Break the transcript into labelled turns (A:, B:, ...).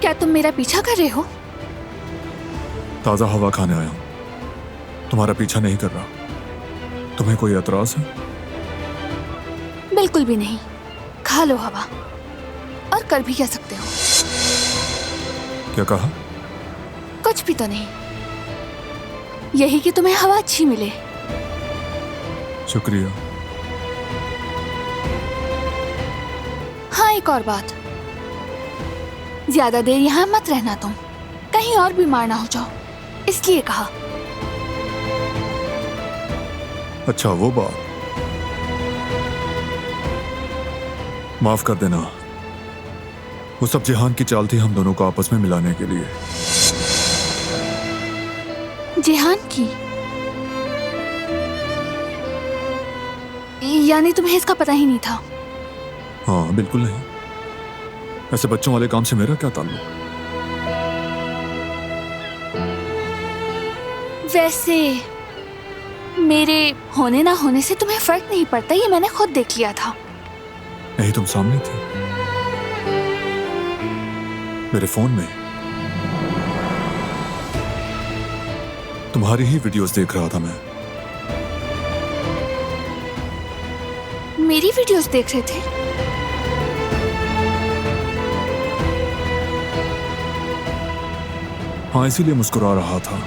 A: क्या तुम मेरा पीछा कर रहे हो?
B: ताज़ा हवा खाने आया हूँ, तुम्हारा पीछा नहीं कर रहा। तुम्हें कोई एतराज है?
A: बिल्कुल भी नहीं। खा लो हवा, और कर भी क्या सकते हो।
B: क्या कहा?
A: कुछ भी तो नहीं, यही कि तुम्हें हवा अच्छी मिले।
B: शुक्रिया।
A: हाँ, एक और बात, ज्यादा देर यहाँ मत रहना तुम, कहीं और बीमार ना हो जाओ, इसलिए कहा।
B: अच्छा, वो बात। माफ कर देना, वो सब जिहान की चाल थी हम दोनों को आपस में मिलाने के लिए।
A: जिहान की? यानी तुम्हें इसका पता ही नहीं था?
B: हाँ, बिल्कुल नहीं। ऐसे बच्चों वाले काम से मेरा क्या ताल्लुक?
A: वैसे मेरे होने ना होने से तुम्हें फर्क नहीं पड़ता, ये मैंने खुद देख लिया था।
B: नहीं, तुम सामने थी, मेरे फोन में। तुम्हारी ही वीडियोस देख रहा था मैं।
A: मेरी वीडियोस देख रहे थे?
B: हाँ, इसीलिए मुस्कुरा रहा था।